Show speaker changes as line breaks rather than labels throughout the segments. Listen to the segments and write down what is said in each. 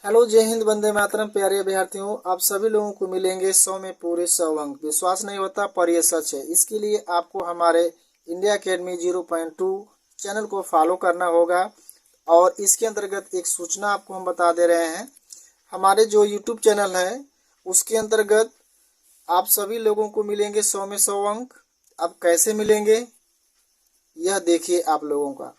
Hello, जय हिंद, वंदे मातरम। प्यारे अभ्यर्थियों, आप सभी लोगों को मिलेंगे 100 में पूरे 100 अंक। विश्वास नहीं होता पर यह सच है। इसके लिए आपको हमारे इंडिया अकेडमी 0.2 चैनल को फॉलो करना होगा। और इसके अंतर्गत एक सूचना आपको हम बता दे रहे हैं। हमारे जो यूट्यूब चैनल है उसके अंतर्गत आप सभी लोगों को मिलेंगे 100 में 100 अंक। अब कैसे मिलेंगे यह देखिए आप लोगों का।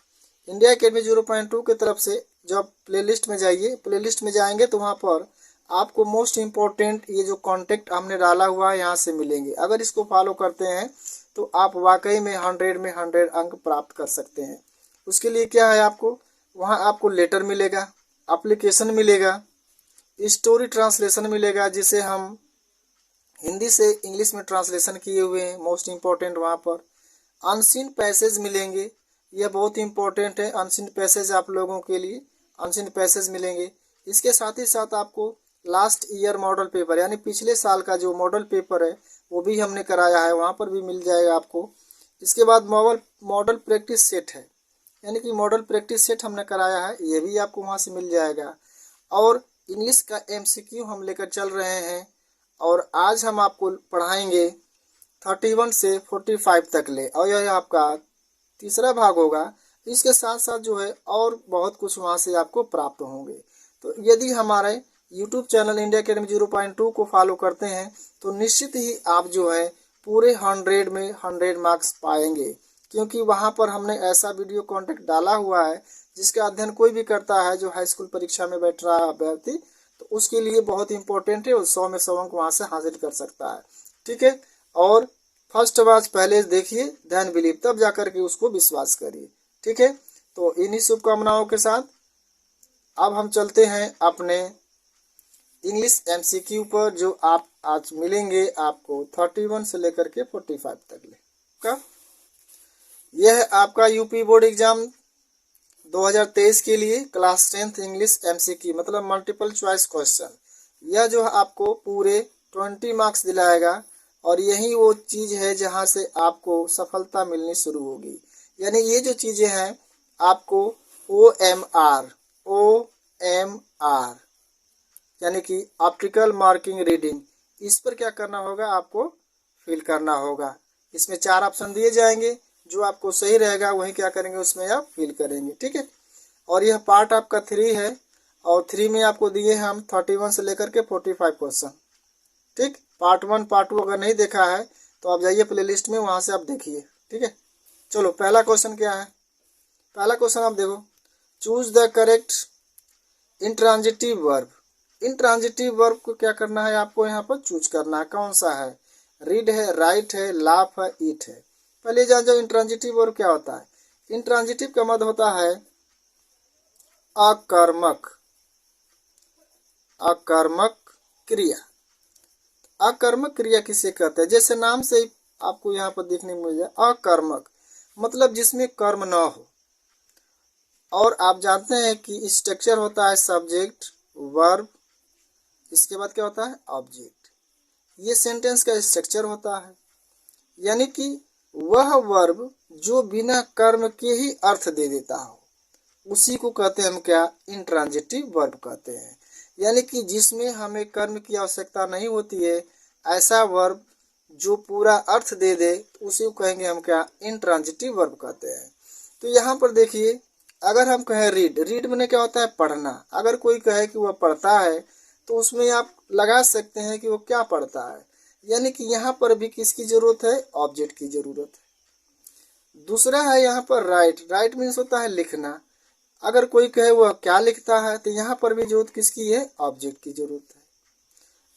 इंडिया अकेडमी 0.2 की तरफ से जब प्लेलिस्ट में जाइए, प्लेलिस्ट में जाएंगे तो वहाँ पर आपको मोस्ट इम्पोर्टेंट ये जो कॉन्टेक्ट हमने डाला हुआ है यहाँ से मिलेंगे। अगर इसको फॉलो करते हैं तो आप वाकई में 100 में 100 अंक प्राप्त कर सकते हैं। उसके लिए क्या है, आपको वहाँ आपको लेटर मिलेगा, एप्लीकेशन मिलेगा, स्टोरी ट्रांसलेशन मिलेगा जिसे हम हिंदी से इंग्लिश में ट्रांसलेशन किए हुए हैं। मोस्ट इम्पोर्टेंट वहाँ पर अनसीन पैसेज मिलेंगे। यह बहुत इंपॉर्टेंट है। अनसीन पैसेज आप लोगों के लिए अनसीन पैसेज मिलेंगे। इसके साथ ही साथ आपको लास्ट ईयर मॉडल पेपर यानी पिछले साल का जो मॉडल पेपर है वो भी हमने कराया है, वहाँ पर भी मिल जाएगा आपको। इसके बाद मॉडल प्रैक्टिस सेट है, यानी कि मॉडल प्रैक्टिस सेट हमने कराया है, ये भी आपको वहाँ से मिल जाएगा। और इंग्लिश का MCQ हम लेकर चल रहे हैं और आज हम आपको पढ़ाएंगे 31 से 45 तक ले, और यह आपका तीसरा भाग होगा। इसके साथ साथ जो है और बहुत कुछ वहाँ से आपको प्राप्त होंगे। तो यदि हमारे YouTube चैनल इंडिया अकेडमी 0.2 को फॉलो करते हैं तो निश्चित ही आप जो है पूरे 100 में 100 मार्क्स पाएंगे, क्योंकि वहाँ पर हमने ऐसा वीडियो कॉन्टेक्ट डाला हुआ है जिसका अध्ययन कोई भी करता है जो हाई स्कूल परीक्षा में बैठ रहा है अभ्यर्थी, तो उसके लिए बहुत इंपॉर्टेंट है और 100 में 100 अंक वहाँ से हासिल कर सकता है। ठीक है, और फर्स्ट आवाज पहले देखिए, ध्यान बिलीव, तब जाकर के उसको विश्वास करिए। ठीक है, तो इन्हीं शुभकामनाओं के साथ अब हम चलते हैं अपने इंग्लिश MCQ पर, जो आप आज मिलेंगे आपको 31 से लेकर के 45 तक ले का। यह है आपका यूपी बोर्ड एग्जाम 2023 के लिए क्लास 10th इंग्लिश MCQ मतलब मल्टीपल चॉइस क्वेश्चन। यह जो है आपको पूरे 20 मार्क्स दिलाएगा और यही वो चीज़ है जहाँ से आपको सफलता मिलनी शुरू होगी। यानी ये जो चीज़ें हैं आपको OMR यानी कि ऑप्टिकल मार्किंग रीडिंग, इस पर क्या करना होगा, आपको फिल करना होगा। इसमें 4 ऑप्शन दिए जाएंगे, जो आपको सही रहेगा वही क्या करेंगे, उसमें आप फिल करेंगे। ठीक है, और यह पार्ट आपका 3 है और 3 में आपको दिए हैं हम 31 से लेकर के 45 क्वेश्चन। ठीक, पार्ट 1 पार्ट 2 अगर नहीं देखा है तो आप जाइए प्लेलिस्ट में, वहाँ से आप देखिए। ठीक है, चलो पहला क्वेश्चन क्या है। पहला क्वेश्चन आप देखो, choose the correct intransitive verb. Intransitive verb को क्या करना है, आपको यहाँ पर चूज करना है कौन सा है। रीड है, राइट है, लाफ है, ईट है। पहले जान जाओ इंट्रांजिटिव वर्ब क्या होता है। इंट्रांजिटिव का मतलब होता है अकर्मक, अकर्मक क्रिया। अकर्मक क्रिया किसे कहते हैं, जैसे नाम से आपको यहाँ पर देखने को मिल जाए, अकर्मक मतलब जिसमें कर्म न हो। और आप जानते हैं कि स्ट्रक्चर होता है सब्जेक्ट, वर्ब, इसके बाद क्या होता है ऑब्जेक्ट। ये सेंटेंस का स्ट्रक्चर होता है, यानी कि वह वर्ब जो बिना कर्म के ही अर्थ दे देता हो, उसी को कहते हैं हम क्या, इंट्रांजिटिव वर्ब कहते हैं। यानी कि जिसमें हमें कर्म की आवश्यकता नहीं होती है, ऐसा वर्ब जो पूरा अर्थ दे दे, उसी को कहेंगे हम क्या, इंट्रांजिटिव वर्ब कहते हैं। तो यहाँ पर देखिए, अगर हम कहें रीड, रीड में क्या होता है पढ़ना। अगर कोई कहे कि वह पढ़ता है तो उसमें आप लगा सकते हैं कि वो क्या पढ़ता है, यानी कि यहाँ पर भी किसकी जरूरत है, ऑब्जेक्ट की जरूरत है। दूसरा है यहाँ पर राइट, राइट मीन्स होता है लिखना। अगर कोई कहे वह क्या लिखता है तो यहाँ पर भी जरूरत किसकी है, ऑब्जेक्ट की जरूरत है।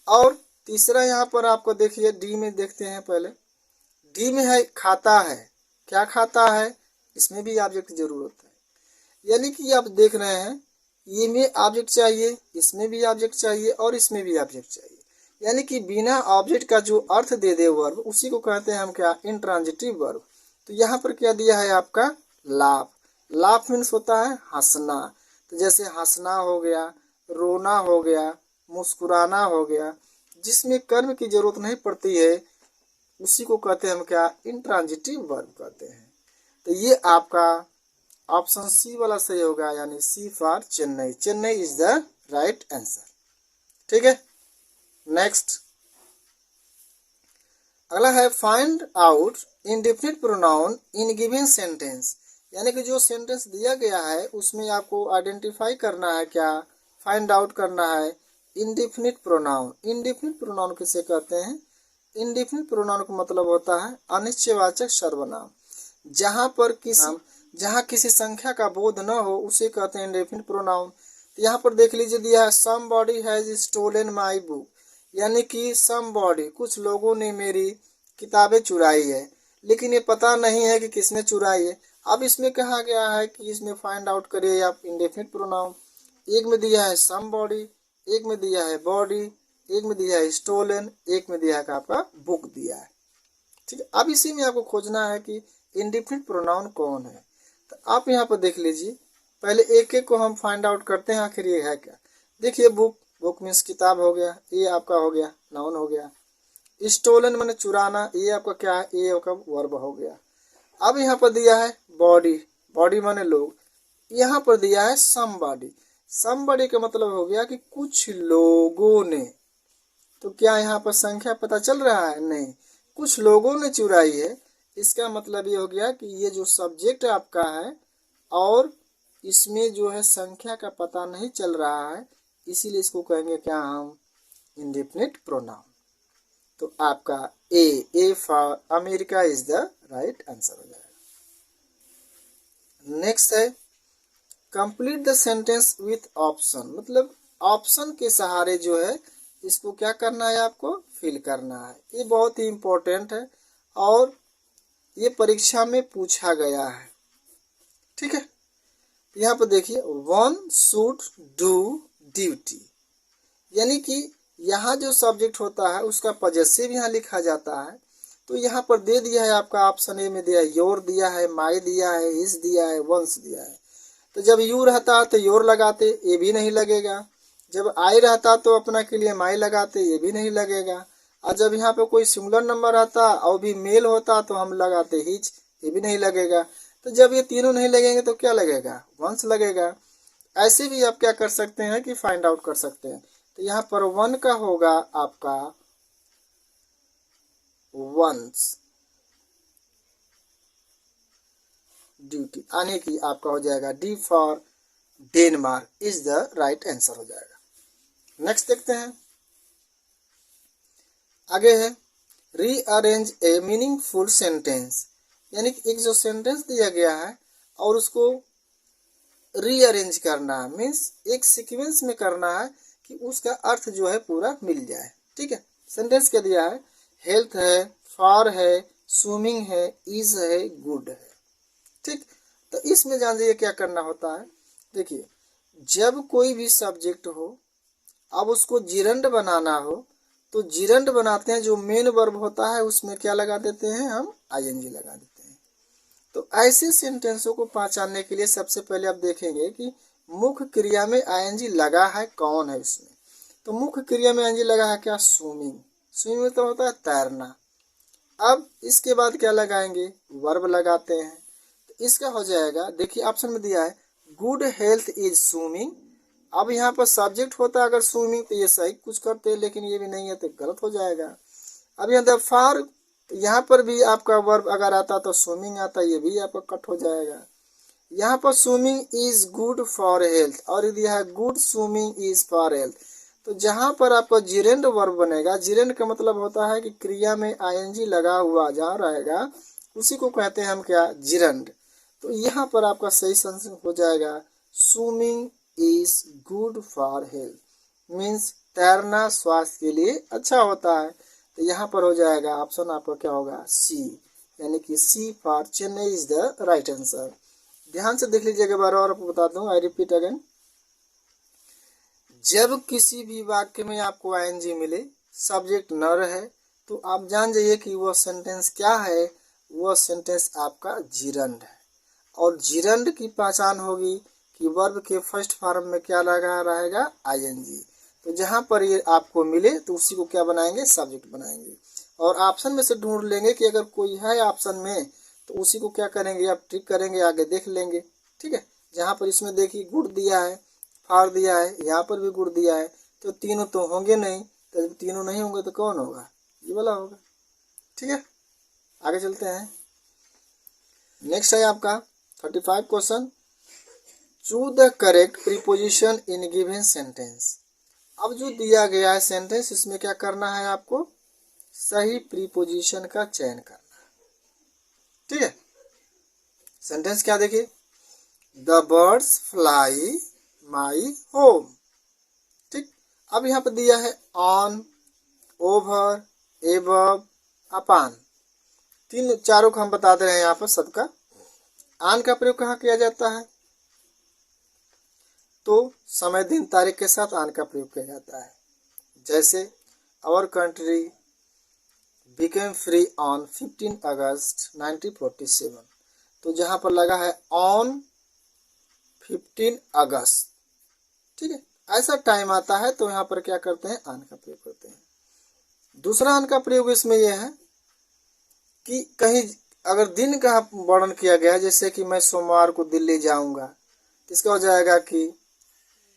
और तीसरा यहाँ पर आपको देखिए, डी में देखते हैं पहले। डी में है खाता है, क्या खाता है, इसमें भी ऑब्जेक्ट की जरूरत है। यानी कि आप देख रहे हैं, ये में ऑब्जेक्ट चाहिए, इसमें भी ऑब्जेक्ट चाहिए और इसमें भी ऑब्जेक्ट चाहिए। यानी कि बिना ऑब्जेक्ट का जो अर्थ दे दे वर्ब, उसी को कहते हैं हम क्या, इंट्रांजिटिव वर्ब। तो यहाँ पर क्या दिया है आपका, लाफ। लाफ मीन्स होता है हंसना। तो जैसे हंसना हो गया, रोना हो गया, मुस्कुराना हो गया, जिसमें कर्म की जरूरत नहीं पड़ती है, उसी को कहते हैं हम क्या, इंट्रांजिटिव वर्ब कहते हैं। तो ये आपका ऑप्शन सी वाला सही होगा, यानी C for Chennai. Chennai is the right answer. ठीक है, नेक्स्ट अगला है find out indefinite pronoun in given sentence. यानी कि जो सेंटेंस दिया गया है उसमें आपको आइडेंटिफाई करना है, क्या फाइंड आउट करना है इंडेफिनिट प्रोनाउन। इंडेफिनिट प्रोनाउन किसे कहते हैं? इंडेफिनिट प्रोनाउन का मतलब होता है अनिश्चयवाचक सर्वनाम। जहाँ किसी संख्या का बोध न हो उसे कहते हैं इंडेफिनिट प्रोनाउन। तो यहाँ पर देख लीजिए दिया है somebody has stolen my book, यानी कि समबॉडी कुछ लोगों ने मेरी किताबें चुराई है, लेकिन ये पता नहीं है कि किसने चुराई है। अब इसमें कहा गया है कि इसमें फाइंड आउट करिए आप इंडेफिनिट प्रोनाउन। एक में दिया है समबॉडी, एक में दिया है बॉडी, एक में दिया है स्टोलन, एक में दिया है आपका बुक दिया है। ठीक है, अब इसी में आपको खोजना है कि इंडेफिनिट प्रोनाउन कौन है। तो आप यहाँ पर देख लीजिए, पहले एक एक को हम फाइंड आउट करते हैं आखिर ये है क्या। देखिए बुक, बुक मीन्स किताब हो गया, ये आपका हो गया नाउन हो गया। स्टोलन माने चुराना, ये आपका क्या है, ये आपका वर्ब हो गया। अब यहाँ पर दिया है बॉडी, बॉडी माने लोग। यहाँ पर दिया है समबॉडी, समबॉडी का मतलब हो गया कि कुछ लोगों ने। तो क्या यहाँ पर संख्या पता चल रहा है? नहीं, कुछ लोगों ने चुराई है। इसका मतलब ये हो गया कि ये जो सब्जेक्ट आपका है और इसमें जो है संख्या का पता नहीं चल रहा है, इसीलिए इसको कहेंगे क्या हम इंडेफिनिट प्रोनाउन। तो आपका A for America is the right answer हो जाएगा। नेक्स्ट है complete the sentence with option, मतलब ऑप्शन के सहारे जो है इसको क्या करना है, आपको फिल करना है। ये बहुत ही इंपॉर्टेंट है और ये परीक्षा में पूछा गया है। ठीक है, यहाँ पर देखिए वन शुड डू ड्यूटी, यानी कि यहाँ जो सब्जेक्ट होता है उसका पजेसिव यहाँ लिखा जाता है। तो यहाँ पर दे दिया है आपका ऑप्शन ए में दिया है योर दिया है, माई दिया है, हिज दिया है, वंस दिया है। तो जब यू रहता तो योर लगाते, ये भी नहीं लगेगा। जब आई रहता तो अपना के लिए माई लगाते, ये भी नहीं लगेगा। और जब यहाँ पे कोई सिंगुलर नंबर आता और भी मेल होता तो हम लगाते हिज, ये भी नहीं लगेगा। तो जब ये तीनों नहीं लगेंगे तो क्या लगेगा, वंस लगेगा। ऐसे भी आप क्या कर सकते हैं कि फाइंड आउट कर सकते हैं। तो यहाँ पर वन का होगा आपका वंस ड्यूटी, आने की आपका हो जाएगा D for Denmark is the right answer हो जाएगा। नेक्स्ट देखते हैं, आगे है रीअरेंज ए मीनिंगफुल सेंटेंस, यानी कि एक जो सेंटेंस दिया गया है और उसको रीअरेंज करना है, मीन्स एक सीक्वेंस में करना है कि उसका अर्थ जो है पूरा मिल जाए। ठीक है, सेंटेंस क्या दिया है, हेल्थ है, फार है, स्विमिंग है, इज है, गुड है। ठीक, तो इसमें जान जाइए क्या करना होता है। देखिए जब कोई भी सब्जेक्ट हो, अब उसको जिरंड बनाना हो तो जिरंड बनाते हैं, जो मेन वर्ब होता है उसमें क्या लगा देते हैं, हम आईएनजी लगा देते हैं। तो ऐसे सेंटेंसों को पहचानने के लिए सबसे पहले आप देखेंगे कि मुख्य क्रिया में आईएनजी लगा है कौन है इसमें। तो मुख्य क्रिया में आईएनजी लगा है क्या, स्विमिंग। स्विमिंग तो होता है तैरना। अब इसके बाद क्या लगाएंगे, वर्ब लगाते हैं। तो इसका हो जाएगा, देखिए ऑप्शन में दिया है गुड हेल्थ इज स्विमिंग। अब यहाँ पर सब्जेक्ट होता है अगर स्विमिंग तो ये सही कुछ करते हैं, लेकिन ये भी नहीं है तो गलत हो जाएगा। अब यहाँ फार, यहाँ पर भी आपका वर्ब अगर आता तो स्विमिंग आता, ये भी आपका कट हो जाएगा। यहाँ पर swimming is good for health और दिया है good swimming is for health. तो जहाँ पर आपका जिरेंड वर्ब बनेगा, जिरेंड का मतलब होता है कि क्रिया में आईएनजी लगा हुआ जहाँ रहेगा उसी को कहते हैं हम क्या, जिरेंड। तो यहाँ पर आपका सही सेंस हो जाएगा swimming is good for health, means तैरना स्वास्थ्य के लिए अच्छा होता है। तो यहाँ पर हो जाएगा ऑप्शन आपका क्या होगा, सी, यानी कि C for Chennai is the right answer. ध्यान से देख लीजिएगा, बार बार आपको बता दूं, आई रिपीट अगेन। जब किसी भी वाक्य में आपको आईएनजी मिले, सब्जेक्ट न रहे, तो आप जान जाइए कि वह सेंटेंस क्या है, वह सेंटेंस आपका जिरंड है। और जिरंड की पहचान होगी कि वर्ब के फर्स्ट फॉर्म में क्या लगा रहेगा, आईएनजी। तो जहां पर ये आपको मिले तो उसी को क्या बनाएंगे, सब्जेक्ट बनाएंगे। और ऑप्शन में से ढूंढ लेंगे कि अगर कोई है ऑप्शन में तो उसी को क्या करेंगे, आप ट्रिक करेंगे, आगे देख लेंगे। ठीक है, जहां पर इसमें देखिए गुड दिया है, फाड़ दिया है, यहाँ पर भी गुड़ दिया है, तो तीनों तो होंगे नहीं, तो जब तीनों नहीं होंगे तो कौन होगा, ये वाला होगा। ठीक है, आगे चलते हैं। नेक्स्ट है आपका 35 question, choose the correct preposition in given sentence. अब जो दिया गया है सेंटेंस, इसमें क्या करना है आपको, सही प्रीपोजिशन का चयन करना है। ठीक है, सेंटेंस क्या देखिए, the birds fly my home. ठीक, अब यहाँ पर दिया है ऑन, ओवर, एबव, अपान, तीन चारों को हम बता दे रहे हैं यहाँ पर सबका। आन का प्रयोग कहाँ किया जाता है, तो समय दिन तारीख के साथ आन का प्रयोग किया जाता है। जैसे our country became free on 15 August 1947, तो जहाँ पर लगा है ऑन 15 अगस्त। ठीक है, ऐसा टाइम आता है तो यहाँ पर क्या करते हैं, आन का प्रयोग करते हैं। दूसरा आन का प्रयोग इसमें यह है कि कहीं अगर दिन का वर्णन किया गया है, जैसे कि मैं सोमवार को दिल्ली जाऊंगा, तो इसका हो जाएगा कि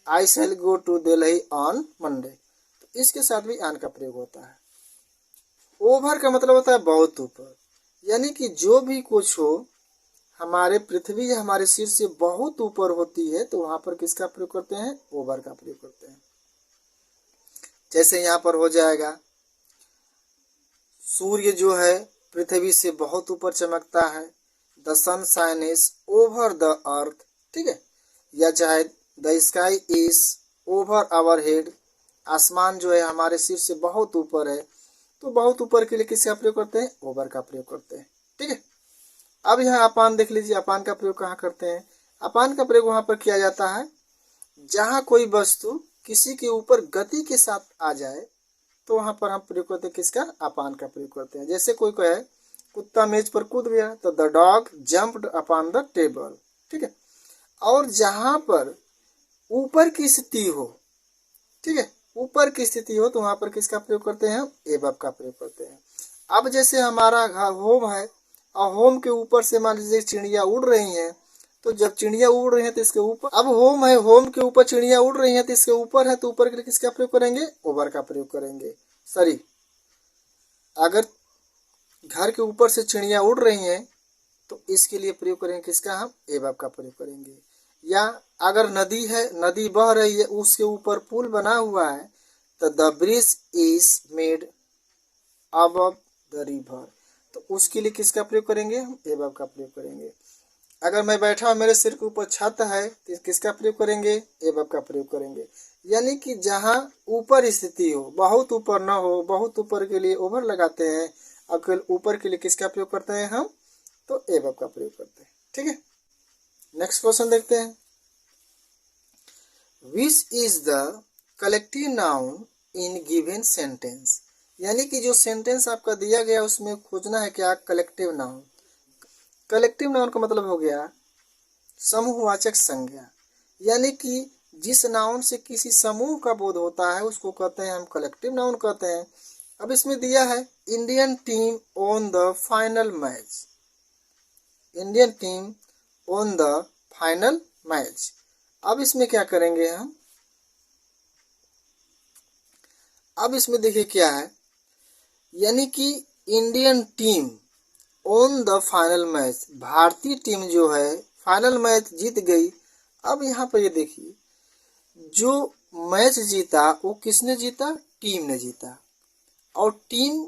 I shall go to Delhi on Monday, तो इसके साथ भी आन का प्रयोग होता है। ओवर का मतलब होता है बहुत ऊपर, यानी कि जो भी कुछ हो, हमारे पृथ्वी या हमारे सिर से बहुत ऊपर होती है, तो वहां पर किसका प्रयोग करते हैं, ओवर का प्रयोग करते हैं। जैसे यहाँ पर हो जाएगा सूर्य जो है पृथ्वी से बहुत ऊपर चमकता है, the sun shine is over the earth. ठीक है, या चाहे the sky is over our head, आसमान जो है हमारे सिर से बहुत ऊपर है, तो बहुत ऊपर के लिए किसका प्रयोग करते हैं, ओवर का प्रयोग करते हैं। ठीक है, अब यहाँ अपान देख लीजिए, अपान का प्रयोग कहाँ करते हैं, अपान का प्रयोग वहां पर किया जाता है जहां कोई वस्तु किसी के ऊपर गति के साथ आ जाए, तो वहां पर हम प्रयोग करते हैं किसका, अपान का प्रयोग करते हैं। जैसे कोई कहे कुत्ता मेज पर कूद गया, तो the dog jumped upon the table. ठीक है, और जहां पर ऊपर की स्थिति हो, ठीक है, ऊपर की स्थिति हो, तो वहां पर किसका प्रयोग करते हैं, एबव का प्रयोग करते हैं। अब जैसे हमारा घर होम है, और होम के ऊपर से मान लीजिए चिड़िया उड़ रही हैं, तो जब चिड़िया उड़ रही है तो इसके ऊपर, अब होम है, होम के ऊपर चिड़िया उड़ रही है तो इसके ऊपर है, तो ऊपर के लिए किसका प्रयोग करेंगे, ओवर का प्रयोग करेंगे। सॉरी, अगर घर के ऊपर से चिड़िया उड़ रही हैं तो इसके लिए प्रयोग करेंगे किसका, हम एबव का प्रयोग करेंगे। या अगर नदी है, नदी बह रही है, उसके ऊपर पुल बना हुआ है, तो the bridge is made above the river, तो उसके लिए किसका प्रयोग करेंगे, हम एबव का प्रयोग करेंगे। अगर मैं बैठा हूं, मेरे सिर के ऊपर छत है, तो किसका प्रयोग करेंगे, एबव का प्रयोग करेंगे। यानी कि जहां ऊपर स्थिति हो, बहुत ऊपर ना हो, बहुत ऊपर के लिए ओवर लगाते हैं, अगर ऊपर के लिए किसका प्रयोग करते हैं हम, तो एबव का प्रयोग करते हैं। ठीक है, नेक्स्ट क्वेश्चन देखते हैं, which is the collective noun in given sentence. यानी कि जो सेंटेंस आपका दिया गया उसमें खोजना है क्या, कलेक्टिव नाउन। कलेक्टिव नाउन का मतलब हो गया समूहवाचक संज्ञा, यानी कि जिस नाउन से किसी समूह का बोध होता है उसको कहते हैं हम कलेक्टिव नाउन कहते हैं। अब इसमें दिया है Indian team on the final match, Indian team on the final match. अब इसमें क्या करेंगे हम, अब इसमें देखिए क्या है, यानी कि Indian team on the final match, भारतीय टीम जो है फाइनल मैच जीत गई। अब यहाँ पर ये देखिए, जो मैच जीता वो किसने जीता, टीम ने जीता। और टीम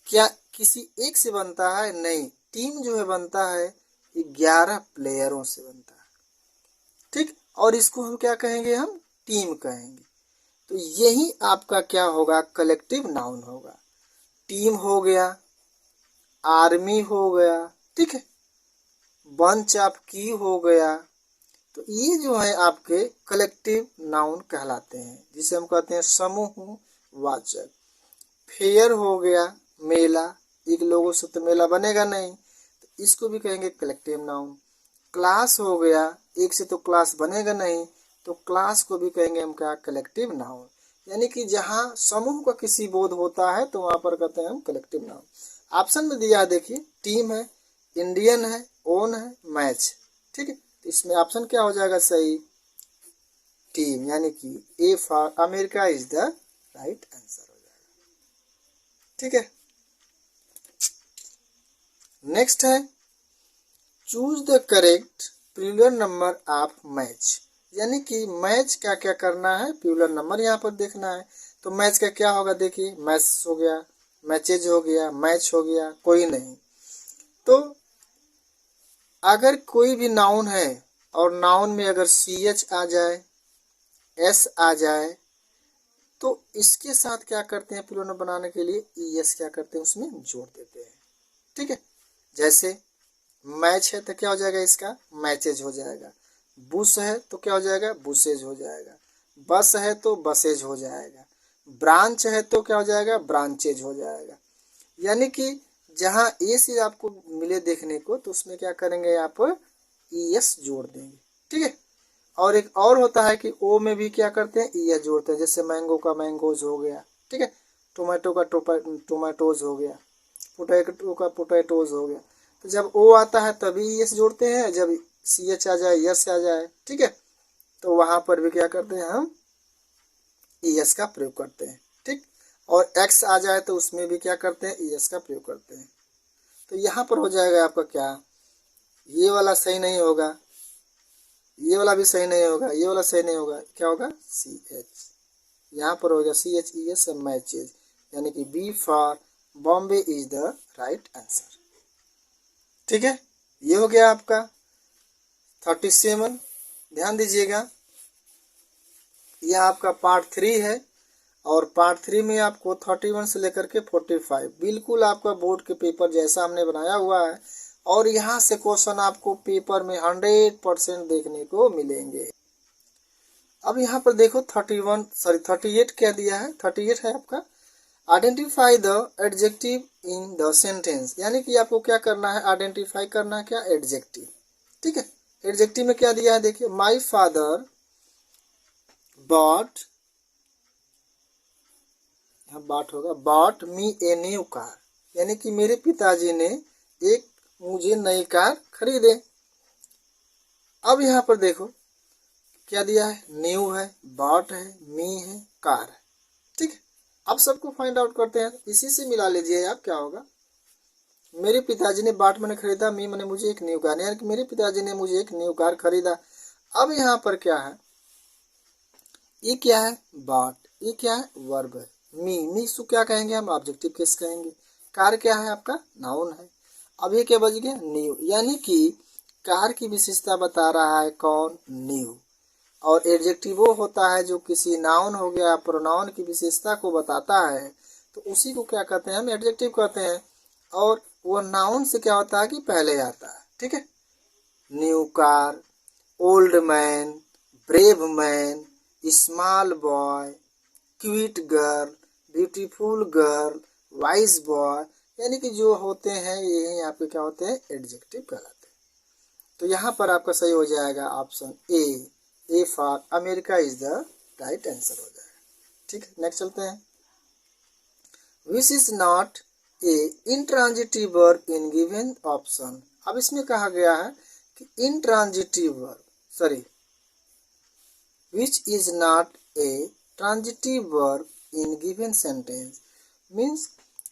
क्या किसी एक से बनता है, नहीं, टीम जो है बनता है 11 प्लेयरों से बनता है। ठीक, और इसको हम क्या कहेंगे, हम टीम कहेंगे। तो यही आपका क्या होगा, कलेक्टिव नाउन होगा। टीम हो गया, आर्मी हो गया, ठीक है, बंच ऑफ की हो गया, तो ये जो है आपके कलेक्टिव नाउन कहलाते हैं, जिसे हम कहते हैं समूह वाचक। फेयर हो गया, मेला, एक लोगों से तो मेला बनेगा नहीं, तो इसको भी कहेंगे कलेक्टिव नाउन। क्लास हो गया, एक से तो क्लास बनेगा नहीं, तो क्लास को भी कहेंगे हम क्या, कलेक्टिव नाउन। यानी कि जहाँ समूह का किसी बोध होता है तो वहां पर कहते हैं हम कलेक्टिव नाउन। ऑप्शन में दिया है देखिए, टीम है, इंडियन है, ओन है, मैच। ठीक है, तो इसमें ऑप्शन क्या हो जाएगा सही, टीम, यानी कि A for America is the right answer हो जाएगा। ठीक है, नेक्स्ट है choose the correct plural number of match, यानी कि मैच का क्या करना है, प्यूलर नंबर यहाँ पर देखना है। तो मैच का क्या होगा, देखिए मैच हो गया, मैचेज हो गया, मैच हो गया, कोई नहीं। तो अगर कोई भी नाउन है और नाउन में अगर CH आ जाए, S आ जाए, तो इसके साथ क्या करते हैं, प्लूरल बनाने के लिए ES क्या करते हैं, उसमें जोड़ देते हैं। ठीक है, जैसे मैच है तो क्या हो जाएगा, इसका मैचेज हो जाएगा। बुश है तो क्या हो जाएगा, बुशेज हो जाएगा। बस है तो बसेज हो जाएगा। ब्रांच है तो क्या हो जाएगा, ब्रांचेज हो जाएगा। यानी कि जहाँ ए से आपको मिले देखने को, तो उसमें क्या करेंगे, आप ES जोड़ देंगे। ठीक है, और एक और होता है कि ओ में भी क्या करते हैं, ES जोड़ते हैं। जैसे मैंगो का मैंगोज हो गया, ठीक है, टोमेटो का टोमेटोज हो गया, पोटैटो का पोटैटोज हो गया। तो जब ओ आता है तभी ES जोड़ते हैं, जब CH आ जाए, यस आ जाए, ठीक है, तो वहां पर भी क्या करते हैं, हम ES का प्रयोग करते हैं। ठीक, और X आ जाए तो उसमें भी क्या करते हैं, ES का प्रयोग करते हैं। तो यहाँ पर हो जाएगा आपका क्या, ये वाला सही नहीं होगा, ये वाला भी सही नहीं होगा, ये वाला सही नहीं होगा, क्या होगा, CH। यहाँ पर होगा CHES मैचेज, यानी कि B for Bombay is the right answer. ठीक है, ये हो गया आपका 37। ध्यान दीजिएगा, यह आपका पार्ट 3 है, और पार्ट 3 में आपको 31 से लेकर के 45 बिल्कुल आपका बोर्ड के पेपर जैसा हमने बनाया हुआ है, और यहाँ से क्वेश्चन आपको पेपर में 100% देखने को मिलेंगे। अब यहाँ पर देखो 38 क्या दिया है, 38 है आपका identify the adjective in the sentence, यानी कि आपको क्या करना है, आइडेंटिफाई करना है क्या, एडजेक्टिव। ठीक है, एडजेक्टिव में क्या दिया है, देखिए माई फादर बॉट, यहाँ बाट होगा, bot me a new car, यानी कि मेरे पिताजी ने एक मुझे नई कार खरीदे। अब यहाँ पर देखो क्या दिया है, न्यू है, बॉट है, मी है, कार है। ठीक है, अब सबको फाइंड आउट करते हैं, इसी से मिला लीजिए आप, क्या होगा, मेरे पिताजी ने बाट मैंने खरीदा, मी मैंने मुझे एक न्यू कार, यानी कि मेरे पिताजी ने मुझे एक न्यू कार खरीदा। अब यहाँ पर क्या है, ये क्या है, बाट, ये क्या है, वर्ब है। मी सु क्या कहेंगे हम, ऑब्जेक्टिव केस कहेंगे। कार क्या है आपका, नाउन है। अब ये क्या बच गया, न्यू, यानी कि कार की विशेषता बता रहा है कौन, न्यू। और एडजेक्टिव वो होता है जो किसी नाउन हो गया, प्रोनाउन की विशेषता को बताता है, तो उसी को क्या कहते हैं, हम एडजेक्टिव कहते हैं। और वो नाउन से क्या होता है कि पहले आता है। ठीक है, new car, old man, brave man, small boy, cute girl, beautiful girl, wise boy, यानी कि जो होते हैं ये यहाँ पे क्या होते हैं, एडजेक्टिव कहलाते हैं। तो यहाँ पर आपका सही हो जाएगा option A for America is the right answer हो जाएगा। ठीक है, नेक्स्ट चलते हैं। Which is not a intransitive verb in given option. अब इसमें कहा गया है कि intransitive verb, sorry, which is not a transitive verb in given sentence, means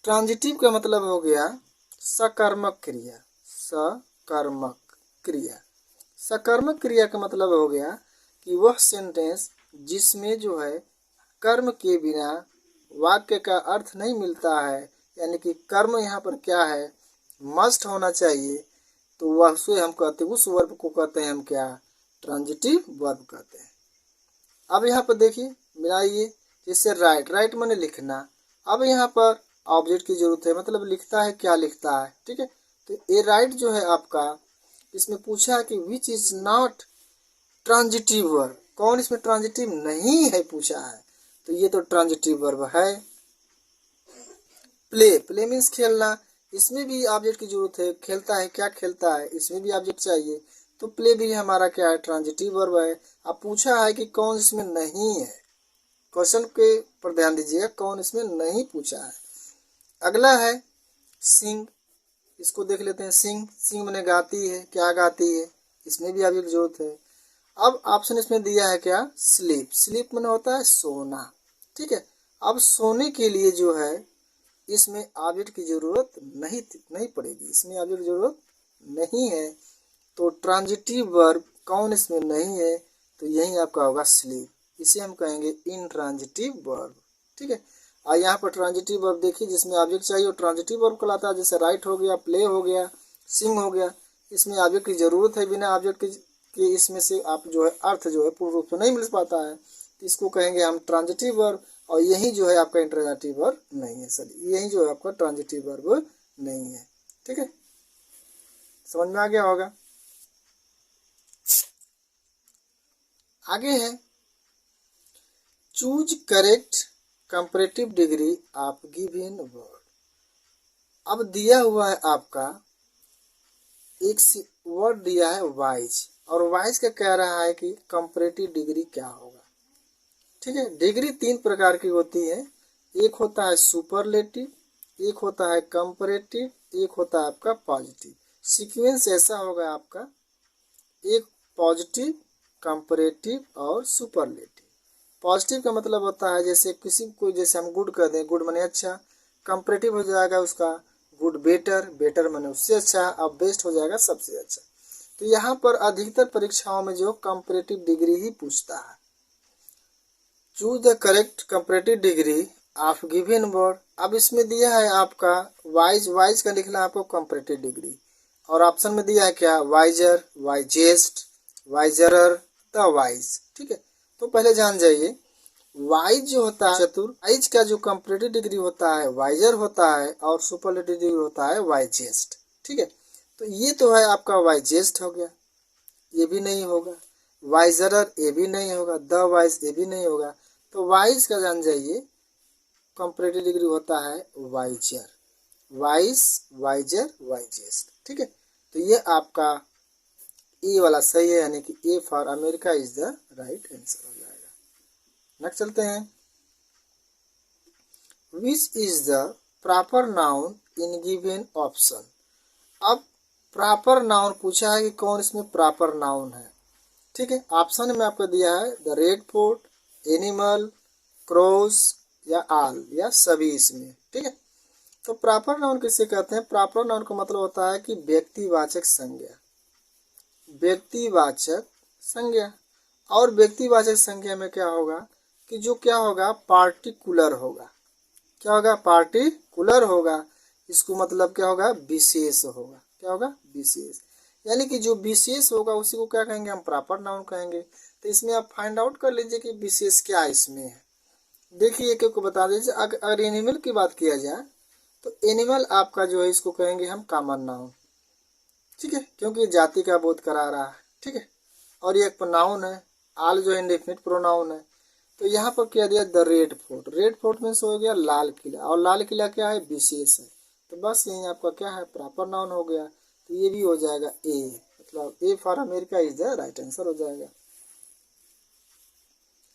transitive का मतलब हो गया सकर्मक क्रिया। सकर्मक क्रिया, सकर्मक क्रिया का मतलब हो गया कि वह सेंटेंस जिसमें जो है कर्म के बिना वाक्य का अर्थ नहीं मिलता है, यानी कि कर्म यहाँ पर क्या है, मस्ट होना चाहिए, तो वह से हम कहते हैं, उस वर्ब को कहते हैं हम क्या, ट्रांजिटिव वर्ब कहते हैं। अब यहाँ पर देखिए मिलाइए, जैसे राइट, राइट माने लिखना। अब यहाँ पर ऑब्जेक्ट की जरूरत है, मतलब लिखता है, क्या लिखता है। ठीक है, तो ये राइट जो है आपका, इसमें पूछा है कि which is not transitive verb, कौन इसमें ट्रांजिटिव नहीं है पूछा है, तो ये तो ट्रांजिटिव वर्ब है। प्ले, प्ले मीन्स खेलना, इसमें भी ऑब्जेक्ट की जरूरत है, खेलता है, क्या खेलता है, इसमें भी ऑब्जेक्ट चाहिए, तो प्ले भी हमारा क्या है, ट्रांजिटिव वर्ब है। अब पूछा है कि कौन इसमें नहीं है, क्वेश्चन के पर ध्यान दीजिएगा, कौन इसमें नहीं पूछा है। अगला है सिंग, इसको देख लेते हैं। सिंग, सिंग मैंने गाती है, क्या गाती है, इसमें भी ऑब्जेक्ट जरूरत है। अब ऑप्शन इसमें दिया है क्या, स्लीप। स्लीप मैंने होता है सोना, ठीक है। अब सोने के लिए जो है इसमें ऑब्जेक्ट की जरूरत नहीं पड़ेगी, इसमें ऑब्जेक्ट की जरूरत नहीं है। तो ट्रांजिटिव वर्ब कौन इसमें नहीं है, तो यही आपका होगा स्लीप। इसे हम कहेंगे इनट्रांजिटिव वर्ब, ठीक है। और यहाँ पर ट्रांजिटिव वर्ब देखिए जिसमें ऑब्जेक्ट चाहिए वो ट्रांजिटिव वर्ब कहलाता है। जैसे राइट हो गया, प्ले हो गया, सिंग हो गया, इसमें ऑब्जेक्ट की जरूरत है। बिना ऑब्जेक्ट के इसमें से आप जो है अर्थ जो है पूर्ण रूप से नहीं मिल पाता है, तो इसको कहेंगे हम ट्रांजिटिव वर्ब। और यही जो है आपका इंट्रांजिटिव वर्ब नहीं है, सॉरी यही जो है आपका ट्रांजिटिव वर्ब नहीं है, ठीक है। समझ में आ गया होगा। आगे है choose correct comparative degree of given word. अब दिया हुआ है आपका एक वर्ड दिया है वाइज, और वाइज का कह रहा है कि कंपैरेटिव डिग्री क्या होगा, ठीक है। डिग्री तीन प्रकार की होती है, एक होता है सुपरलेटिव, एक होता है कंपैरेटिव, एक होता है आपका पॉजिटिव। सीक्वेंस ऐसा होगा आपका, एक पॉजिटिव, कंपैरेटिव और सुपरलेटिव। पॉजिटिव का मतलब होता है जैसे किसी को, जैसे हम गुड कर दें, गुड माने अच्छा। कंपैरेटिव हो जाएगा उसका गुड बेटर, बेटर माने उससे अच्छा, अब बेस्ट हो जाएगा सबसे अच्छा। तो यहाँ पर अधिकतर परीक्षाओं में जो कंपैरेटिव डिग्री ही पूछता है। Choose the correct comparative degree of given word. अब इसमें दिया है आपका वाइज, वाइज का लिखना है आपको कंपैरेटिव डिग्री, और ऑप्शन में दिया है क्या, वाइजर, वाइजेस्ट, वाइजरर, द वाइज, ठीक है। तो पहले जान जाइए, वाइज जो होता है चतुर, वाइज का जो कंपैरेटिव डिग्री होता है वाइजर होता है, और सुपरलेटिव डिग्री होता है वाइजेस्ट, ठीक है। तो ये तो है आपका वाइजेस्ट हो गया, ये भी नहीं होगा। वाइजरर ये भी नहीं होगा, द वाइज ये भी नहीं होगा। तो वाइज का जान जाइए कंपैरेटिव डिग्री होता है वाइजर, वाइज, वाइजर, वाइजेस्ट, ठीक है। तो ये आपका ए वाला सही है, यानी कि A for America is the right answer हो जाएगा। नेक्स्ट चलते हैं, which is the proper noun in given option. अब प्रॉपर नाउन पूछा है कि कौन इसमें प्रॉपर नाउन है, ठीक है। ऑप्शन में आपको दिया है the red fort, animal, cross या आल, या सभी इसमें, ठीक है। तो प्रॉपर नाउन किसे कहते हैं, प्रॉपर नाउन का मतलब होता है कि व्यक्तिवाचक संज्ञा, व्यक्तिवाचक संज्ञा। और व्यक्तिवाचक संज्ञा में क्या होगा कि जो क्या होगा पार्टिकुलर होगा, क्या होगा पार्टिकुलर होगा। इसको मतलब क्या होगा विशेष होगा, क्या होगा विशेष, यानी कि जो विशेष होगा उसी को क्या कहेंगे हम प्रॉपर नाउन कहेंगे। तो इसमें आप फाइंड आउट कर लीजिए कि विशेष क्या इसमें है। देखिए एक एक को बता दीजिए। अगर एनिमल की बात किया जाए तो एनिमल आपका जो है इसको कहेंगे हम कॉमन नाउन, ठीक है, क्योंकि जाति का बोध करा रहा है, ठीक है। और ये एक प्रोनाउन है, आल जो है इंडेफिनिट प्रोनाउन है। तो यहाँ पर क्या दिया the red fort, red fort means हो गया लाल किला, और लाल किला क्या है विशेष है। तो बस यही आपका क्या है प्रॉपर नाउन हो गया। तो ये भी हो जाएगा ए, मतलब A for America is the right answer हो जाएगा।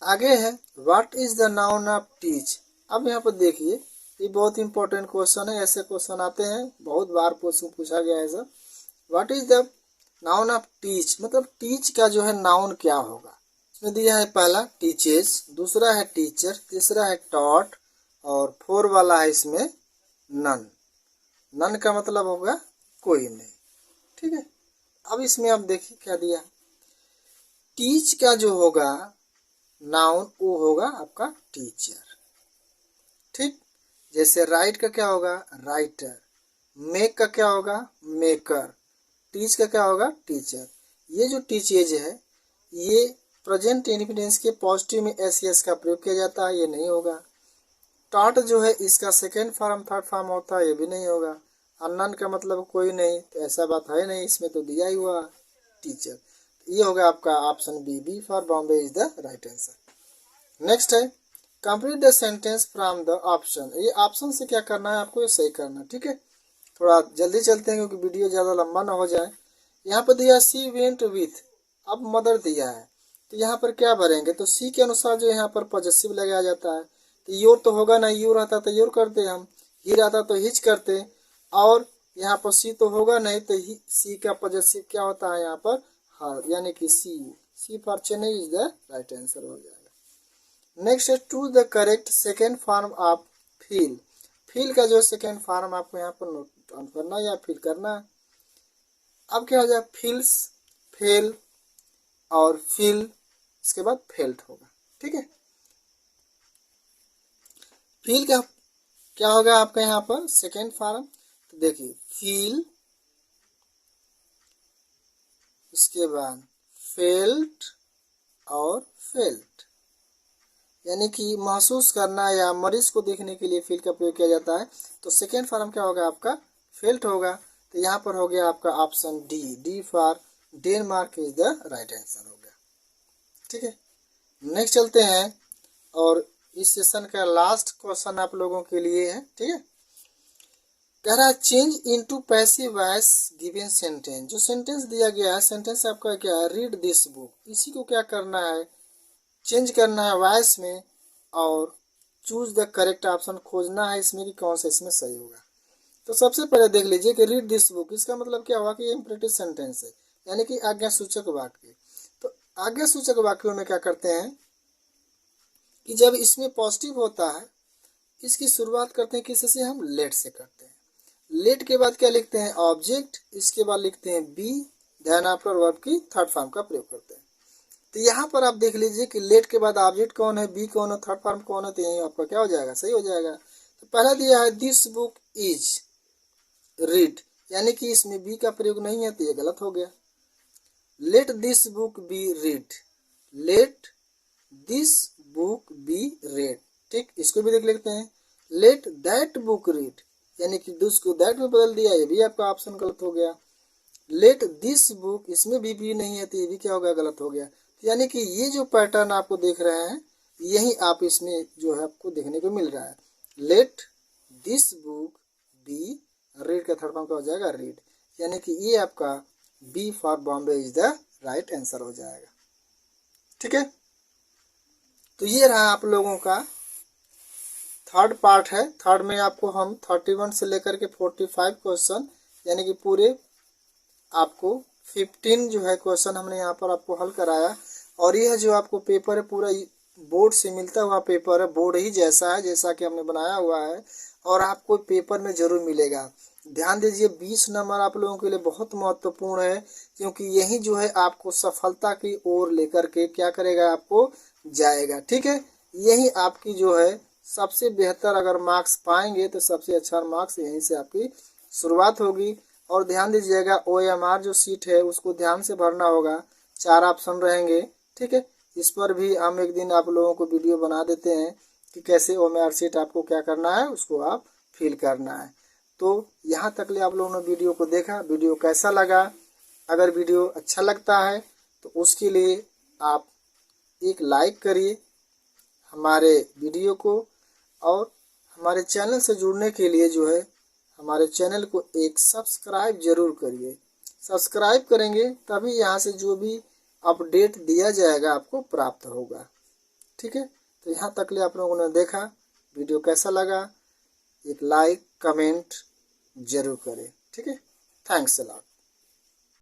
आगे है what is the noun of teach. अब यहाँ पर देखिए ये बहुत इंपॉर्टेंट क्वेश्चन है, ऐसे क्वेश्चन आते हैं बहुत बार पूछा गया है sir. What is the noun of teach, मतलब टीच का जो है नाउन क्या होगा। इसमें दिया है पहला टीचेस, दूसरा है टीचर, तीसरा है टॉट, और फोर वाला है इसमें नन। नन का मतलब होगा कोई नहीं, ठीक है। अब इसमें आप देखिए क्या दिया, टीच का जो होगा नाउन वो होगा आपका टीचर, ठीक। जैसे राइट का क्या होगा राइटर, मेक का क्या होगा मेकर, टीच का क्या होगा टीचर। ये जो टीचेज है ये प्रेजेंट इंडिपेंडेंस के पॉजिटिव में एस एस का प्रयोग किया जाता है, ये नहीं होगा। टॉट जो है इसका सेकेंड फॉर्म थर्ड फॉर्म होता है, ये भी नहीं होगा। और नन का मतलब कोई नहीं, तो ऐसा बात है नहीं, इसमें तो दिया ही हुआ टीचर। ये होगा आपका option B, B for Bombay is the right answer. Next है complete the sentence from the option. ये ऑप्शन से क्या करना है आपको, ये सही करना, ठीक है। थोड़ा जल्दी चलते हैं क्योंकि वीडियो ज़्यादा लंबा ना हो जाए। यहाँ पर दिया सी वेंट विथ, अब मदर दिया है तो यहाँ पर क्या भरेंगे, तो सी के अनुसार जो यहाँ पर पॉजेसिव लगाया जाता है। तो योर तो होगा ना, योर रहता तो योर करते हम, ही रहता तो हिच करते, और यहाँ पर सी तो होगा नहीं तो सी का पॉजेसिव क्या होता है यहाँ पर हर, यानी कि C. C for Chennai is the right answer हो जाएगा। नेक्स्ट है to the correct second form of feel. Feel का जो सेकेंड फॉर्म आपको यहाँ पर नोट डाउन करना या फील करना। अब क्या हो जाए, फील्स, फेल और फील, इसके बाद फेल्ट होगा। ठीक है, फील का क्या होगा आपका यहाँ पर सेकेंड फॉर्म, तो देखिए फील, इसके बाद फेल्ट और फेल्ट, यानी कि महसूस करना या मरीज को देखने के लिए फील का प्रयोग किया जाता है। तो सेकेंड फॉर्म क्या होगा आपका, फेल्ट होगा। तो यहाँ पर हो गया आपका option D, D for Denmark is the right answer हो गया। ठीक है, नेक्स्ट चलते हैं और इस सेशन का लास्ट क्वेश्चन आप लोगों के लिए है। ठीक है, कह रहा है change into passive voice given sentence. जो सेंटेंस दिया गया है, सेंटेंस आपका क्या है, रीड दिस बुक, इसी को क्या करना है, चेंज करना है वॉइस में और चूज द करेक्ट ऑप्शन खोजना है इसमें कि कौन सा इसमें सही होगा। तो सबसे पहले देख लीजिए कि रीड दिस बुक, इसका मतलब क्या हुआ कि ये इम्परेटिव सेंटेंस है, यानी कि आज्ञा सूचक वाक्य। तो आज्ञा सूचक वाक्यों में क्या करते हैं कि जब इसमें पॉजिटिव होता है, इसकी शुरुआत करते हैं किससे, हम लेट से करते हैं। लेट के बाद क्या लिखते हैं, ऑब्जेक्ट, इसके बाद लिखते हैं बी, देन आफ्टर वर्ब की थर्ड फॉर्म का प्रयोग करते हैं। तो यहाँ पर आप देख लीजिए कि लेट के बाद ऑब्जेक्ट कौन है, बी कौन है, थर्ड फॉर्म कौन है, तो यही आपका क्या हो जाएगा, सही हो जाएगा। तो पहला दिया है दिस बुक इज रीड, यानी कि इसमें बी का प्रयोग नहीं है, तो ये गलत हो गया। Let this book be read, let this book be read. ठीक, इसको भी देख लेते हैं। लेट दैट बुक रीड, यानी कि दिस को दैट में बदल दिया, ये भी आपका ऑप्शन गलत हो गया। लेट दिस बुक, इसमें भी नहीं है, तो ये भी क्या हो गया, गलत हो गया। यानी कि ये जो पैटर्न आपको देख रहे हैं, यही आप इसमें जो है आपको देखने को मिल रहा है। Let this book be read का थर्ड फॉर्म क्या हो जाएगा, रीड, यानी कि ये आपका B for Bombay is the right answer हो जाएगा। ठीक है, तो ये रहा आप लोगों का थर्ड पार्ट है। थर्ड में आपको हम 31 से लेकर के 45 क्वेश्चन, यानी कि पूरे आपको 15 जो है क्वेश्चन हमने यहाँ पर आपको हल कराया। और यह जो आपको पेपर है पूरा बोर्ड से मिलता हुआ पेपर है, बोर्ड ही जैसा है जैसा कि हमने बनाया हुआ है, और आपको पेपर में जरूर मिलेगा। ध्यान दीजिए 20 नंबर आप लोगों के लिए बहुत महत्वपूर्ण है, क्योंकि यही जो है आपको सफलता की ओर लेकर के क्या करेगा, आपको जाएगा। ठीक है, यही आपकी जो है सबसे बेहतर अगर मार्क्स पाएंगे तो सबसे अच्छा मार्क्स यहीं से आपकी शुरुआत होगी। और ध्यान दीजिएगा OMR जो सीट है उसको ध्यान से भरना होगा, 4 ऑप्शन रहेंगे। ठीक है, इस पर भी हम एक दिन आप लोगों को वीडियो बना देते हैं कि कैसे OMR सीट आपको क्या करना है, उसको आप फिल करना है। तो यहाँ तक ले आप लोगों ने वीडियो को देखा, वीडियो कैसा लगा, अगर वीडियो अच्छा लगता है तो उसके लिए आप एक लाइक करिए हमारे वीडियो को, और हमारे चैनल से जुड़ने के लिए जो है हमारे चैनल को एक सब्सक्राइब जरूर करिए। सब्सक्राइब करेंगे तभी यहाँ से जो भी अपडेट दिया जाएगा आपको प्राप्त होगा। ठीक है, तो यहाँ तक ले आप लोगों ने देखा, वीडियो कैसा लगा, एक लाइक कमेंट जरूर करें। ठीक है, थैंक्स अ लॉट।